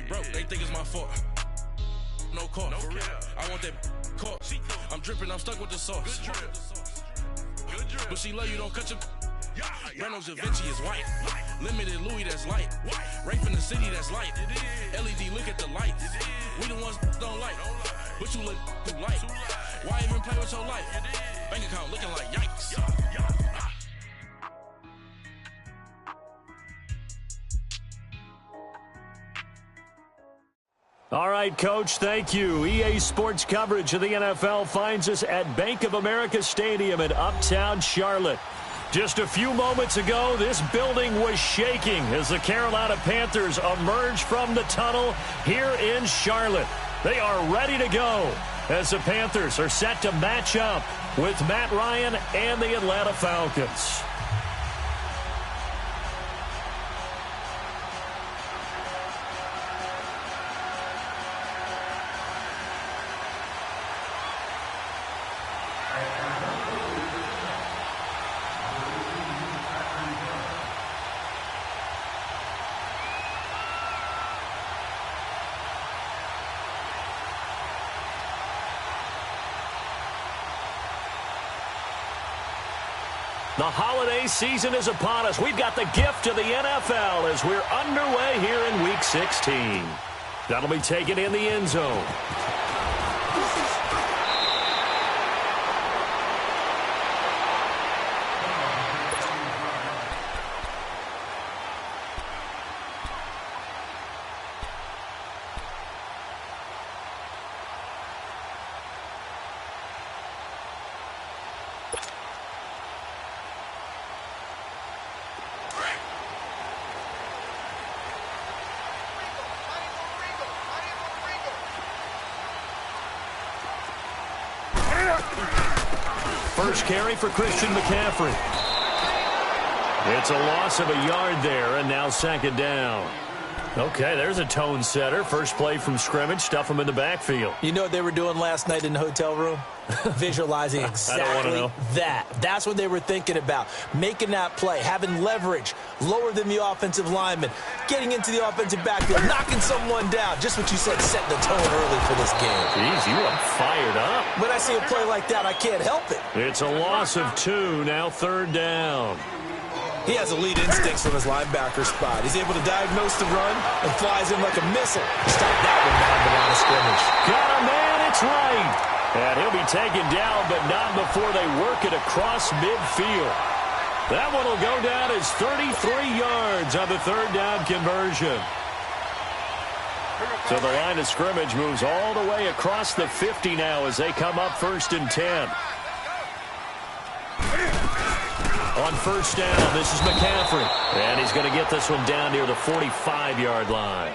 Bro, they think it's my fault. No call. No, for real. I want that caught. I'm dripping, I'm stuck with the sauce. Good drip. Good drip. But she love you, don't cut your. Reynolds Da Vinci is white. Limited Louis, that's light. Rape in the city, that's light. LED, look at the lights. We the ones don't like. But you look too light. Why even play with your life? Bank account looking like yikes. All right, Coach, thank you. EA Sports coverage of the NFL finds us at Bank of America Stadium in Uptown Charlotte. Just a few moments ago, this building was shaking as the Carolina Panthers emerged from the tunnel here in Charlotte. They are ready to go as the Panthers are set to match up with Matt Ryan and the Atlanta Falcons. The holiday season is upon us. We've got the gift of the NFL as we're underway here in Week 16. That'll be taken in the end zone. First carry for Christian McCaffrey. It's a loss of a yard there, and now second down. Okay, there's a tone setter. First play from scrimmage, stuff him in the backfield. You know what they were doing last night in the hotel room? Visualizing exactly that. That's what they were thinking about. Making that play, having leverage, lower than the offensive lineman, getting into the offensive backfield, knocking someone down. Just what you said, set the tone early for this game. Jeez, you are fired up. When I see a play like that, I can't help it. It's a loss of 2, now third down. He has elite instincts from his linebacker spot. He's able to diagnose the run and flies in like a missile. Stop that one behind the line of scrimmage. Got a man, it's right. And he'll be taken down, but not before they work it across midfield. That one will go down as 33 yards on the third down conversion. So the line of scrimmage moves all the way across the 50 now as they come up 1st and 10. On first down, this is McCaffrey. And he's going to get this one down near the 45-yard line.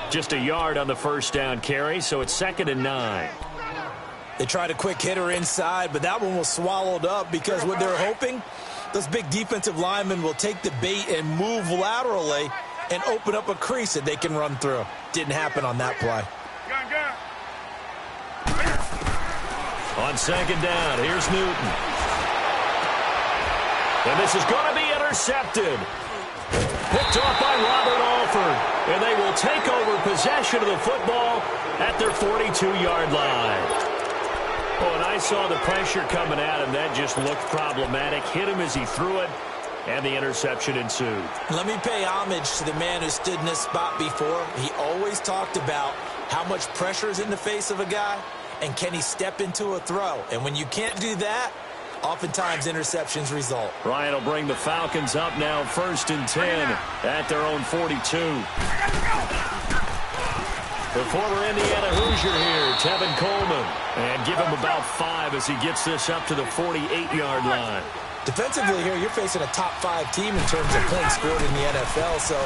Just a yard on the first down carry, so it's 2nd and 9. They tried a quick hitter inside, but that one was swallowed up because what they're hoping, those big defensive linemen will take the bait and move laterally and open up a crease that they can run through. Didn't happen on that play. On second down, here's Newton. And this is going to be intercepted. Picked off by Robert Alford. And they will take over possession of the football at their 42-yard line. Oh, and I saw the pressure coming at him. That just looked problematic. Hit him as he threw it, and the interception ensued. Let me pay homage to the man who stood in this spot before. He always talked about how much pressure is in the face of a guy, and can he step into a throw. And when you can't do that, oftentimes interceptions result. Ryan will bring the Falcons up now 1st and 10 at their own 42. The former Indiana Hoosier here, Tevin Coleman. And give him about 5 as he gets this up to the 48-yard line. Defensively here, you're facing a top-5 team in terms of points scored in the NFL. So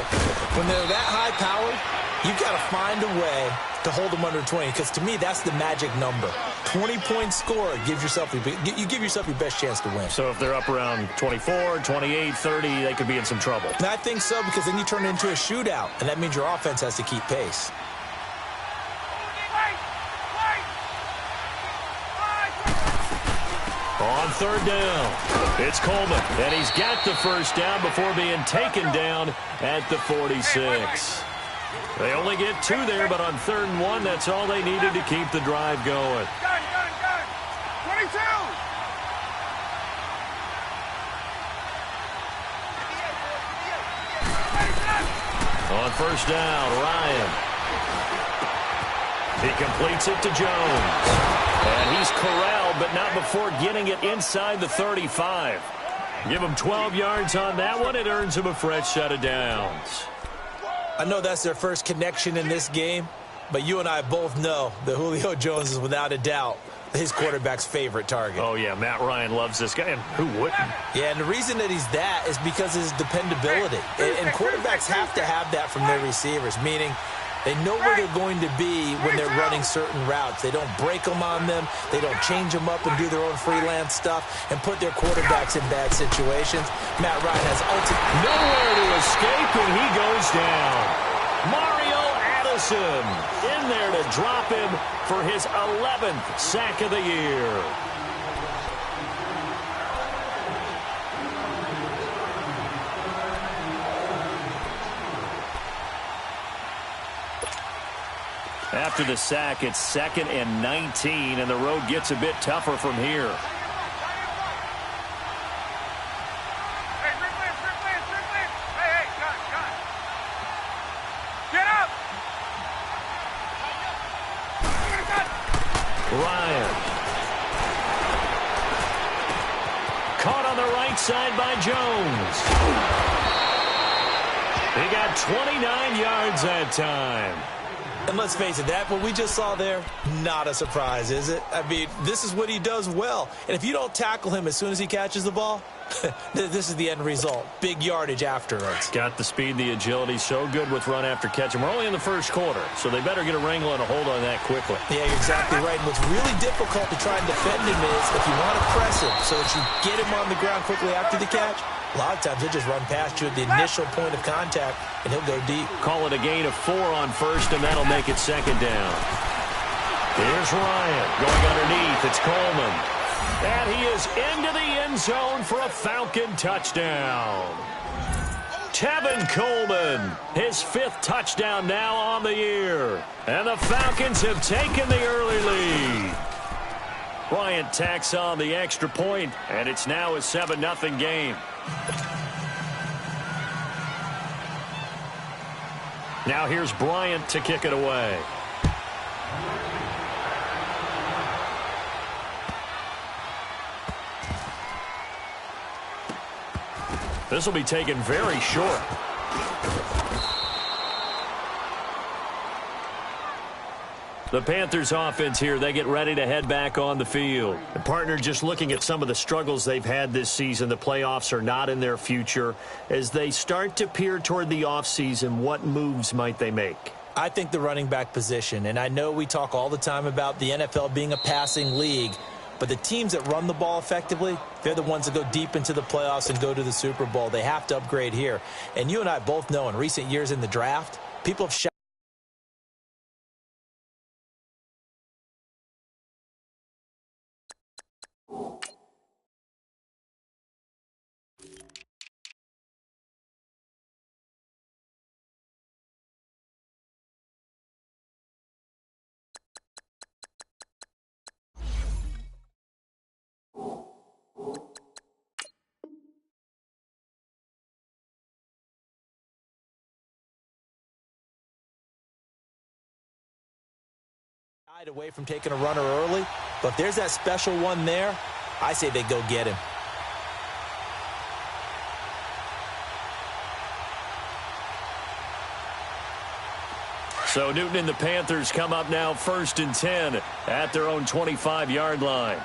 when they're that high-powered, you've got to find a way to hold them under 20, because to me, that's the magic number. 20-point score, you give yourself your best chance to win. So if they're up around 24, 28, 30, they could be in some trouble. And I think so, because then you turn it into a shootout, and that means your offense has to keep pace. On third down, it's Coleman, and he's got the first down before being taken down at the 46. They only get 2 there, but on 3rd and 1, that's all they needed to keep the drive going. Gun. 22! On 1st down, Ryan. He completes it to Jones. And he's corralled, but not before getting it inside the 35. Give him 12 yards on that one. It earns him a fresh set of downs. I know that's their first connection in this game, but you and I both know that Julio Jones is without a doubt his quarterback's favorite target. Oh, yeah, Matt Ryan loves this guy, and who wouldn't? Yeah, and the reason that he's that is because of his dependability. And quarterbacks have to have that from their receivers, meaning they know where they're going to be when they're running certain routes. They don't break them on them. They don't change them up and do their own freelance stuff and put their quarterbacks in bad situations. Matt Ryan has nowhere to escape, and he goes down. Mario Addison in there to drop him for his 11th sack of the year. After the sack, it's 2nd and 19, and the road gets a bit tougher from here. Hey, gun. Get up! Ryan. Caught on the right side by Jones. He got 29 yards that time. And let's face it, that what we just saw there, not a surprise, is it? I mean, this is what he does well. And if you don't tackle him as soon as he catches the ball, this is the end result. Big yardage afterwards. Got the speed, the agility, so good with run after catch. And we're only in the first quarter, so they better get a wrangle and a hold on that quickly. Yeah, you're exactly right. And what's really difficult to try and defend him is if you want to press him so that you get him on the ground quickly after the catch, a lot of times he'll just run past you at the initial point of contact, and he'll go deep. Call it a gain of 4 on 1st, and that'll make it 2nd down. Here's Ryan going underneath. It's Coleman. And he is into the end zone for a Falcon touchdown. Tevin Coleman, his 5th touchdown now on the year. And the Falcons have taken the early lead. Bryant tacks on the extra point, and it's now a 7-0 game. Now here's Bryant to kick it away. This will be taken very short. The Panthers offense here, they get ready to head back on the field. The partner, just looking at some of the struggles they've had this season, the playoffs are not in their future. As they start to peer toward the offseason, what moves might they make? I think the running back position, and I know we talk all the time about the NFL being a passing league, but the teams that run the ball effectively, they're the ones that go deep into the playoffs and go to the Super Bowl. They have to upgrade here. And you and I both know in recent years in the draft, people have away from taking a runner early, but if there's that special one there, I say they go get him. So Newton and the Panthers come up now 1st and 10 at their own 25-yard line.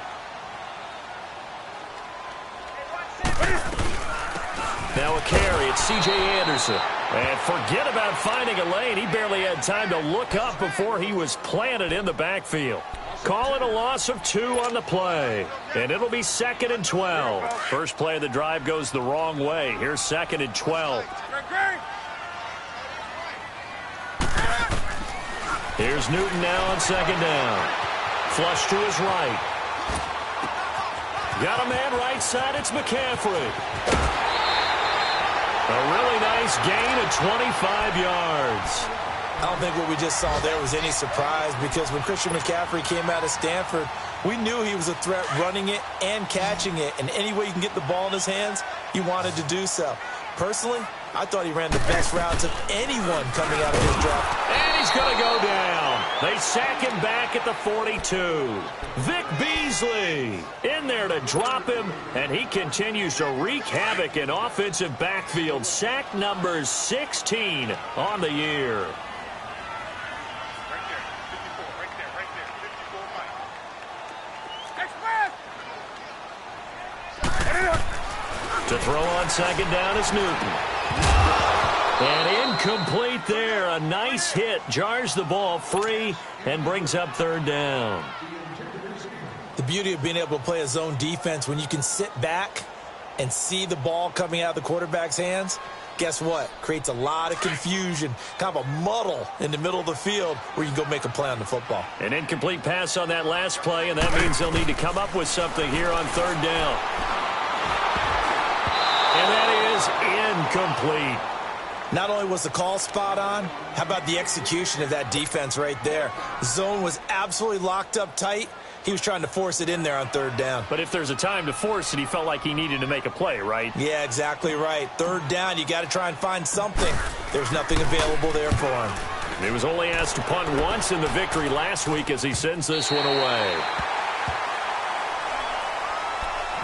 Now a carry, it's C.J. Anderson. And forget about finding a lane. He barely had time to look up before he was planted in the backfield. Call it a loss of 2 on the play. And it'll be 2nd and 12. First play of the drive goes the wrong way. Here's 2nd and 12. Here's Newton now on 2nd down. Flush to his right. Got a man right side. It's McCaffrey. A really nice gain of 25 yards. I don't think what we just saw there was any surprise, because when Christian McCaffrey came out of Stanford, we knew he was a threat running it and catching it. And any way you can get the ball in his hands, he wanted to do so. Personally, I thought he ran the best routes of anyone coming out of his draft. And he's going to go down. They sack him back at the 42. Vic Beasley in there to drop him, and he continues to wreak havoc in offensive backfield. Sack number 16 on the year. To throw on second down is Newton. And incomplete there. A nice hit. Jars the ball free and brings up third down. The beauty of being able to play a zone defense, when you can sit back and see the ball coming out of the quarterback's hands, guess what? Creates a lot of confusion, kind of a muddle in the middle of the field where you can go make a play on the football. An incomplete pass on that last play, and that means they'll need to come up with something here on third down. And that is incomplete. Not only was the call spot on, how about the execution of that defense right there? The zone was absolutely locked up tight. He was trying to force it in there on third down. But if there's a time to force it, he felt like he needed to make a play, right? Yeah, exactly right. Third down, you got to try and find something. There's nothing available there for him. He was only asked to punt once in the victory last week as he sends this one away.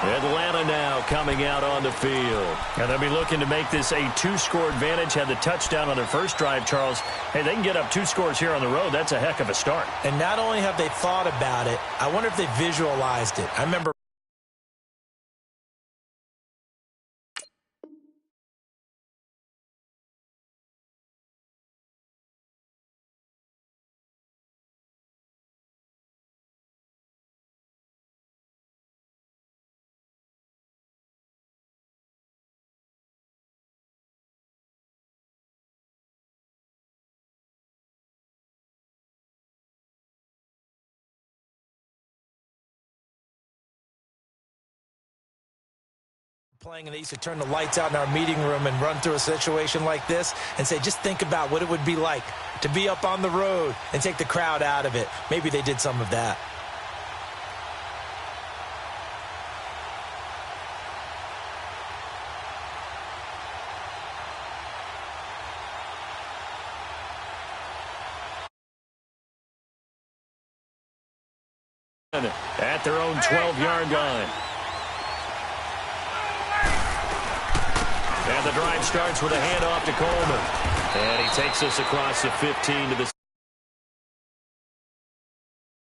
Atlanta now coming out on the field. And they'll be looking to make this a two-score advantage. Had the touchdown on their first drive, Charles. Hey, they can get up 2 scores here on the road. That's a heck of a start. And not only have they thought about it, I wonder if they visualized it. I remember playing, and they used to turn the lights out in our meeting room and run through a situation like this and say, just think about what it would be like to be up on the road and take the crowd out of it. Maybe they did some of that. At their own 12-yard line. And the drive starts with a handoff to Coleman. And he takes us across the 15 to the